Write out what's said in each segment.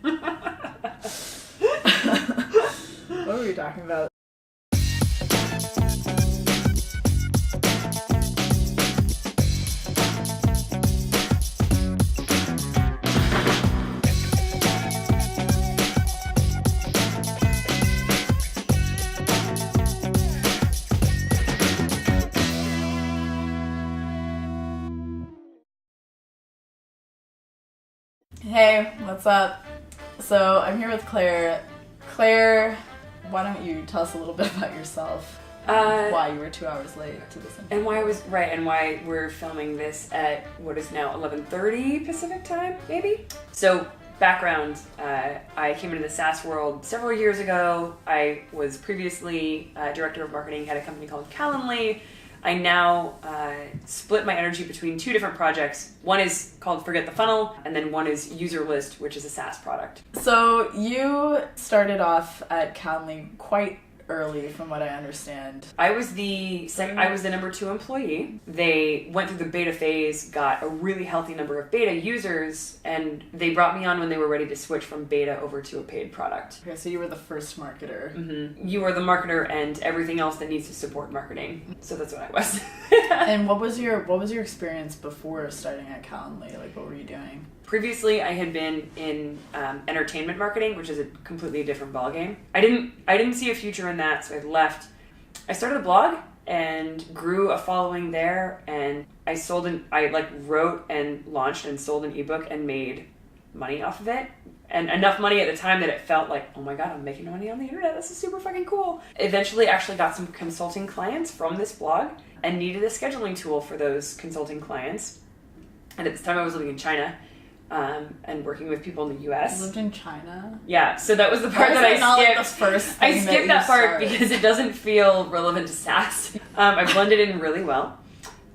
What were we talking about? Hey, what's up? So I'm here with Claire. Claire, why don't you tell us a little bit about yourself? Why you were 2 hours late to this interview. And why we're filming this at what is now 11:30 Pacific time, maybe? So, background, I came into the SaaS world several years ago. I was previously director of marketing at a company called Calendly. I now split my energy between two different projects. One is called Forget the Funnel, and then one is User List, which is a SaaS product. So you started off at Calendly quite early, from what I understand. I was the number 2 employee. They went through the beta phase, got a really healthy number of beta users, and they brought me on when they were ready to switch from beta over to a paid product. Okay, so you were the first marketer. Mm-hmm. You are the marketer and everything else that needs to support marketing. So that's what I was. And what was your experience before starting at Calendly? Like, what were you doing? Previously, I had been in entertainment marketing, which is a completely different ballgame. I didn't see a future in that, so I left. I started a blog and grew a following there, and I wrote and launched and sold an ebook and made money off of it. And enough money at the time that it felt like, oh my god, I'm making money on the internet. This is super fucking cool. Eventually, actually got some consulting clients from this blog and needed a scheduling tool for those consulting clients. And at this time, I was living in China. And working with people in the U.S. You lived in China? Yeah, so that was the part that I skipped. Like the first thing I skipped that part started. because it doesn't feel relevant to SaaS. I blended in really well.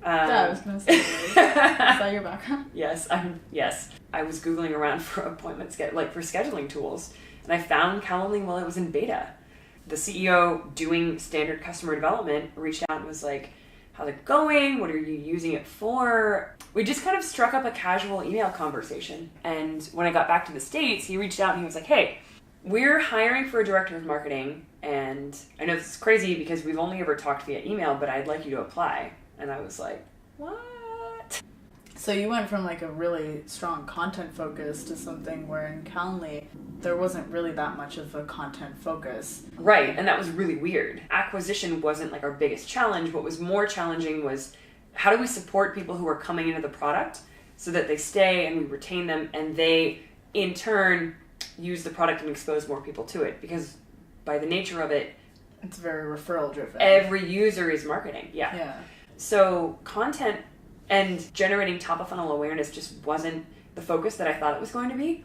Yeah, I was going to say, is that your background? Yes. I was Googling around for appointments, for scheduling tools, and I found Calendly while it was in beta. The CEO doing standard customer development reached out and was like, how's it going? What are you using it for? We just kind of struck up a casual email conversation. And when I got back to the States, he reached out and he was like, hey, we're hiring for a director of marketing. And I know this is crazy because we've only ever talked via email, but I'd like you to apply. And I was like, what? So you went from like a really strong content focus to something where in Calendly, there wasn't really that much of a content focus. Right, and that was really weird. Acquisition wasn't like our biggest challenge. What was more challenging was how do we support people who are coming into the product so that they stay and we retain them and they, in turn, use the product and expose more people to it. Because by the nature of it, it's very referral driven. Every user is marketing, yeah. So content and generating top of funnel awareness just wasn't the focus that I thought it was going to be.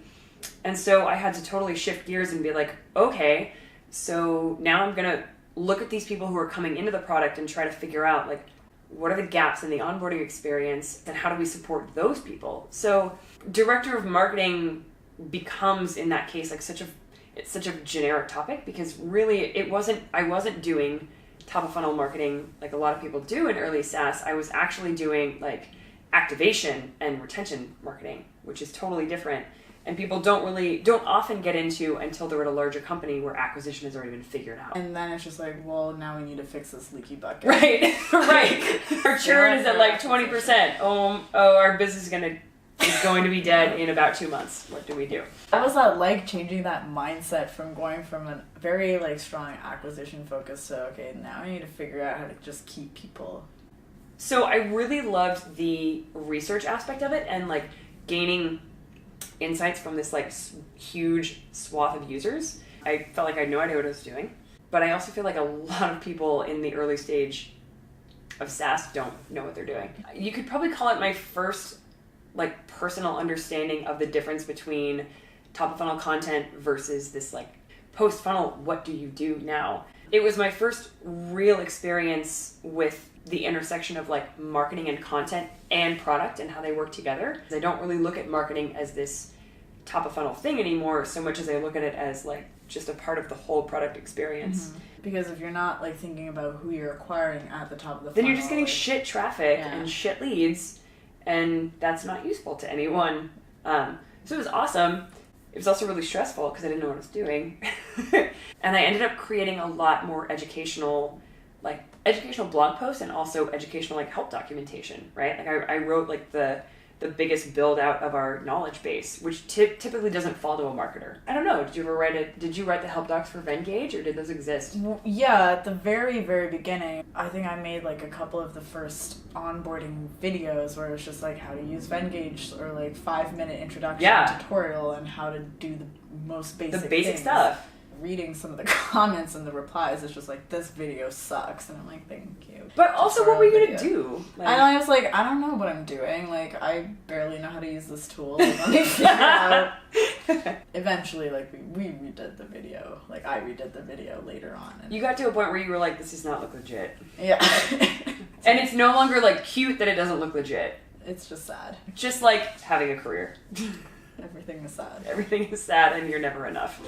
And so I had to totally shift gears and be like, okay, so now I'm going to look at these people who are coming into the product and try to figure out like, what are the gaps in the onboarding experience and how do we support those people? So director of marketing becomes in that case like it's such a generic topic because really I wasn't doing top of funnel marketing like a lot of people do in early SaaS. I was actually doing like activation and retention marketing, which is totally different. And people don't often get into until they're at a larger company where acquisition has already been figured out. And then it's just like, well, now we need to fix this leaky bucket. Right. Our churn is at like 20%. Our business is going to be dead in about 2 months. What do we do? How was that like, changing that mindset from going from a very like strong acquisition focus to, okay, now I need to figure out how to just keep people? So I really loved the research aspect of it and like gaining insights from this like huge swath of users. I felt like I had no idea what I was doing, but I also feel like a lot of people in the early stage of SaaS don't know what they're doing. You could probably call it my first like personal understanding of the difference between top of funnel content versus this like post funnel, what do you do now? It was my first real experience with the intersection of like marketing and content and product and how they work together. I don't really look at marketing as this top of funnel thing anymore so much as I look at it as like just a part of the whole product experience. Mm-hmm. Because if you're not like thinking about who you're acquiring at the top of the funnel, then you're just getting shit traffic and shit leads, and that's not useful to anyone. So it was awesome. It was also really stressful because I didn't know what I was doing. And I ended up creating a lot more educational blog posts and also educational help documentation, right? I wrote the biggest build out of our knowledge base, which typically doesn't fall to a marketer. I don't know. Did you write the help docs for Vengage, or did those exist? Yeah, at the very, very beginning, I think I made a couple of the first onboarding videos where it's just how to use Vengage, or 5-minute introduction tutorial and how to do the most basic basic things. Stuff. Reading some of the comments and the replies, it's just this video sucks, and I'm thank you. But also, what were you gonna do? I was I don't know what I'm doing. I barely know how to use this tool. Let me figure it out. Eventually, we redid the video. I redid the video later on. And you got to a point where you were this does not look legit. Yeah. And it's no longer cute that it doesn't look legit. It's just sad. Just having a career. Everything is sad. Everything is sad, and you're never enough.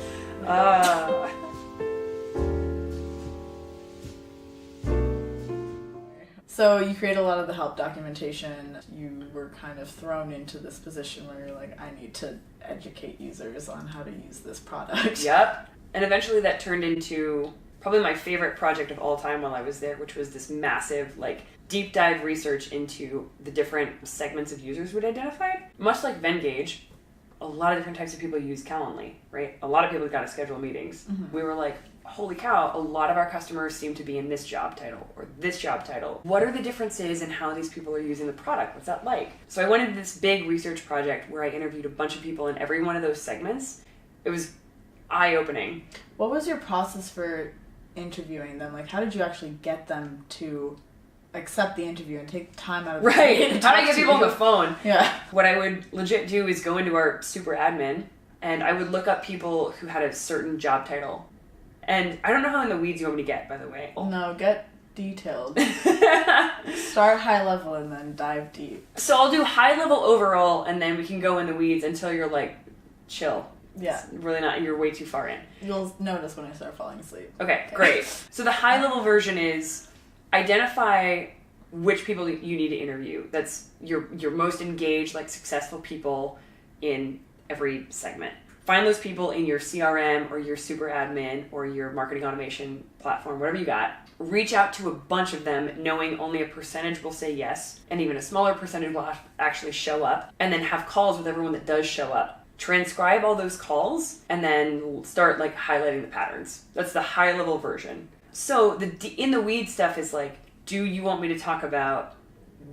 So you create a lot of the help documentation. You were kind of thrown into this position where you're I need to educate users on how to use this product. Yep. And eventually that turned into probably my favorite project of all time while I was there, which was this massive, deep dive research into the different segments of users we'd identified. Much like Vengage, a lot of different types of people use Calendly, right? A lot of people got to schedule meetings. Mm-hmm. We were holy cow, a lot of our customers seem to be in this job title or this job title. What are the differences in how these people are using the product? What's that like? So I went into this big research project where I interviewed a bunch of people in every one of those segments. It was eye-opening. What was your process for interviewing them? How did you actually get them to accept the interview and take time out of the day? Right. How do I get people on the phone? Yeah. What I would legit do is go into our super admin, and I would look up people who had a certain job title. And I don't know how in the weeds you want me to get, by the way. No, get detailed. Start high level and then dive deep. So I'll do high level overall, and then we can go in the weeds until you're chill. Yeah. It's really not, you're way too far in. You'll notice when I start falling asleep. Okay, great. So the high level version is identify which people you need to interview. That's your most engaged, successful people in every segment. Find those people in your CRM or your super admin or your marketing automation platform, whatever you got. Reach out to a bunch of them, knowing only a percentage will say yes, and even a smaller percentage will actually show up, and then have calls with everyone that does show up. Transcribe all those calls, and then start highlighting the patterns. That's the high level version. So the in the weed stuff is do you want me to talk about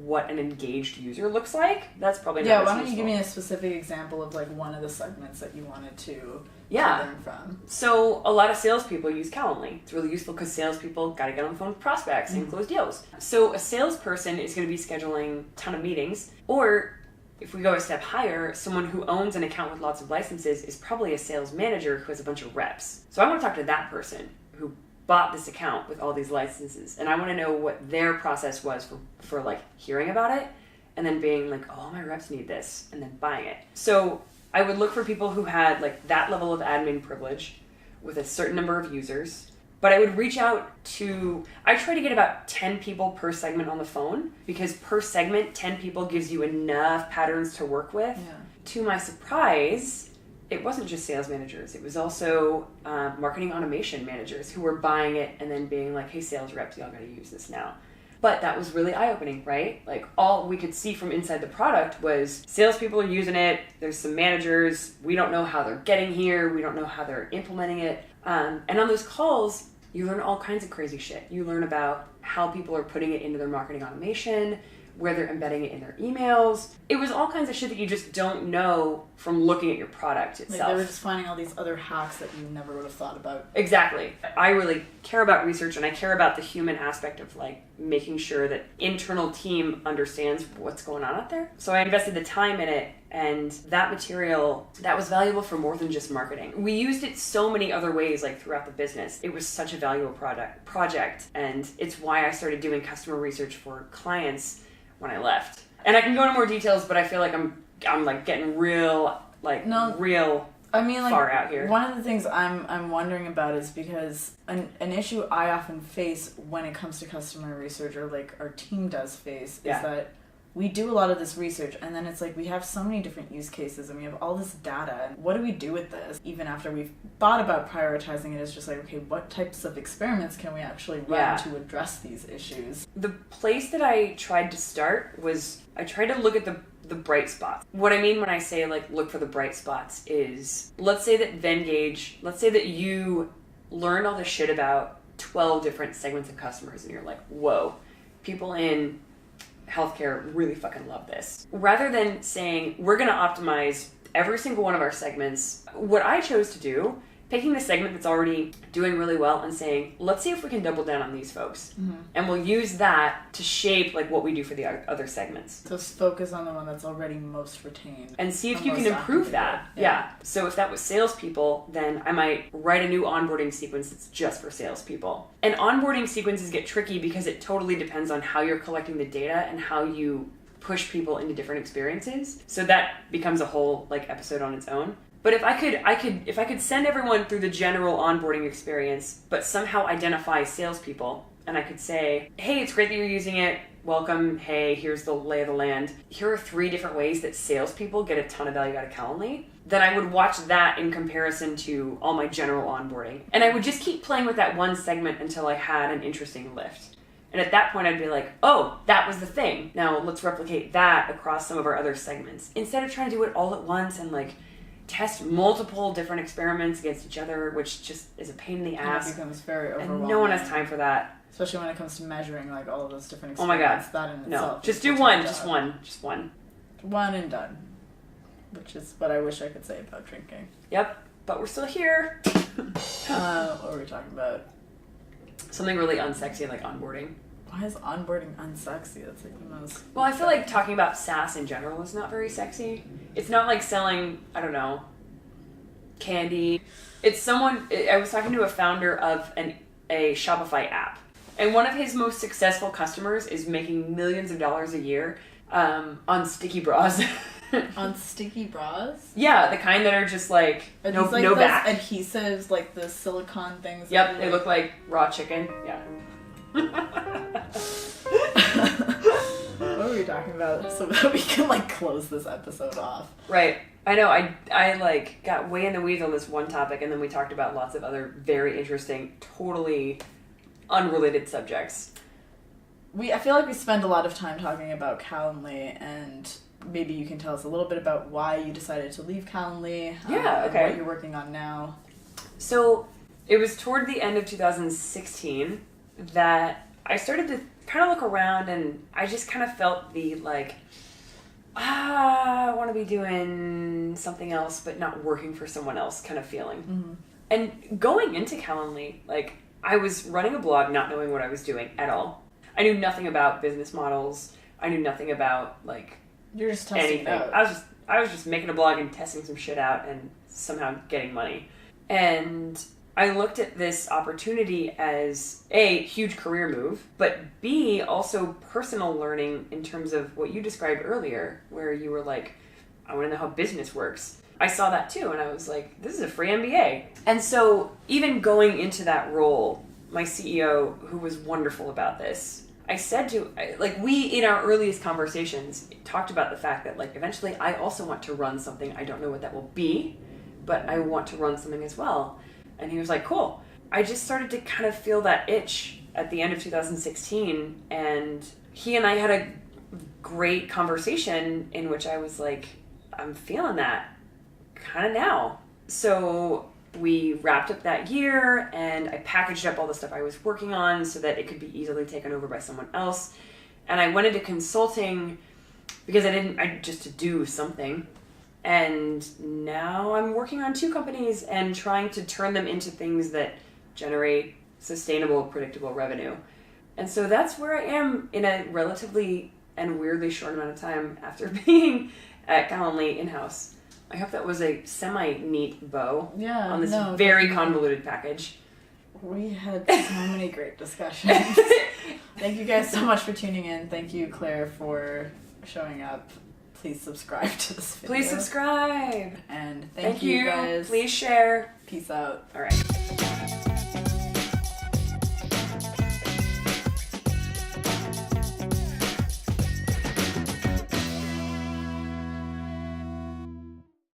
what an engaged user looks like? That's probably not why as don't useful. you give me a specific example of one of the segments that you wanted to learn from? So a lot of salespeople use Calendly. It's really useful because salespeople got to get on the phone with prospects and close deals. So a salesperson is going to be scheduling a ton of meetings, or if we go a step higher, someone who owns an account with lots of licenses is probably a sales manager who has a bunch of reps. So I want to talk to that person who bought this account with all these licenses, and I want to know what their process was for hearing about it and then being oh, my reps need this, and then buying it. So I would look for people who had that level of admin privilege with a certain number of users, but I would reach out to, I try to get about 10 people per segment on the phone, because per segment 10 people gives you enough patterns to work with. Yeah. To my surprise, it wasn't just sales managers. It was also marketing automation managers who were buying it and then being hey, sales reps, y'all gotta use this now. But that was really eye-opening, right? All we could see from inside the product was salespeople are using it. There's some managers. We don't know how they're getting here. We don't know how they're implementing it. And on those calls, you learn all kinds of crazy shit. You learn about how people are putting it into their marketing automation, where they're embedding it in their emails. It was all kinds of shit that you just don't know from looking at your product itself. They were just finding all these other hacks that you never would have thought about. Exactly. I really care about research, and I care about the human aspect of making sure that internal team understands what's going on out there. So I invested the time in it, and that material, that was valuable for more than just marketing. We used it so many other ways throughout the business. It was such a valuable project, and it's why I started doing customer research for clients when I left. And I can go into more details, but I feel I'm getting real far out here. One of the things I'm wondering about is because an issue I often face when it comes to customer research, or our team does face, is that we do a lot of this research, and then it's like we have so many different use cases and we have all this data. And what do we do with this? Even after we've thought about prioritizing it, it's just like, okay, what types of experiments can we actually run to address these issues? The place that I tried to start was I tried to look at the bright spots. What I mean when I say like look for the bright spots is, let's say that Vengage, let's say that you learned all this shit about 12 different segments of customers and you're like, whoa, people in healthcare really fucking love this. Rather than saying we're going to optimize every single one of our segments, what I chose to do, picking the segment that's already doing really well and saying, let's see if we can double down on these folks. And we'll use that to shape like what we do for the other segments. So focus on the one that's already most retained. And see if you can improve that. Yeah. So if that was salespeople, then I might write a new onboarding sequence that's just for salespeople. And onboarding sequences get tricky because it totally depends on how you're collecting the data and how you push people into different experiences. So that becomes a whole like episode on its own. But if I could send everyone through the general onboarding experience, but somehow identify salespeople, and I could say, hey, it's great that you're using it. Welcome. Hey, here's the lay of the land. Here are 3 different ways that salespeople get a ton of value out of Calendly. Then I would watch that in comparison to all my general onboarding. And I would just keep playing with that one segment until I had an interesting lift. And at that point, I'd be like, oh, that was the thing. Now let's replicate that across some of our other segments. Instead of trying to do it all at once and like test multiple different experiments against each other, which just is a pain in the ass. It becomes very overwhelming. And no one has time for that. Especially when it comes to measuring like all of those different Oh experiments. my God. That in no, itself. Just do one. Just one. One and done. Which is what I wish I could say about drinking. Yep. But we're still here. What were we talking about? Something really unsexy like onboarding. Why is onboarding unsexy? That's like the most... Well, I feel like talking about SaaS in general is not very sexy. It's not like selling, I don't know, candy. It's someone... I was talking to a founder of a Shopify app. And one of his most successful customers is making millions of dollars a year on sticky bras. On sticky bras? Yeah, the kind that are just like, no back. Adhesives, like the silicone things. Yep, they look like raw chicken. Yeah. What were we talking about so that we can like close this episode off? Right. I know. I like got way in the weeds on this one topic, and then we talked about lots of other very interesting, totally unrelated subjects. I feel like we spend a lot of time talking about Calendly, and maybe you can tell us a little bit about why you decided to leave Calendly. Yeah. Okay. And what you're working on now. So it was toward the end of 2016 that I started to kind of look around, and I just kind of felt the like, I want to be doing something else but not working for someone else kind of feeling. Mm-hmm. And going into Calendly, like I was running a blog not knowing what I was doing at all. I knew nothing about business models. I knew nothing about like You're just testing anything. it out. I was just making a blog and testing some shit out and somehow getting money. And I looked at this opportunity as A, huge career move, but B, also personal learning in terms of what you described earlier, where you were like, I want to know how business works. I saw that too, and I was like, this is a free MBA. And so even going into that role, my CEO, who was wonderful about this, I said to, like, we in our earliest conversations talked about the fact that like eventually I also want to run something. I don't know what that will be, but I want to run something as well. And he was like, cool. I just started to kind of feel that itch at the end of 2016. And he and I had a great conversation in which I was like, I'm feeling that kind of now. So we wrapped up that year and I packaged up all the stuff I was working on so that it could be easily taken over by someone else. And I went into consulting because I just to do something. And now I'm working on 2 companies and trying to turn them into things that generate sustainable, predictable revenue. And so that's where I am in a relatively and weirdly short amount of time after being at Calendly in-house. I hope that was a semi-neat bow on this very convoluted package. We had so many great discussions. Thank you guys so much for tuning in. Thank you, Claire, for showing up. Please subscribe to this video. Please subscribe. And thank you guys. Please share. Peace out. All right.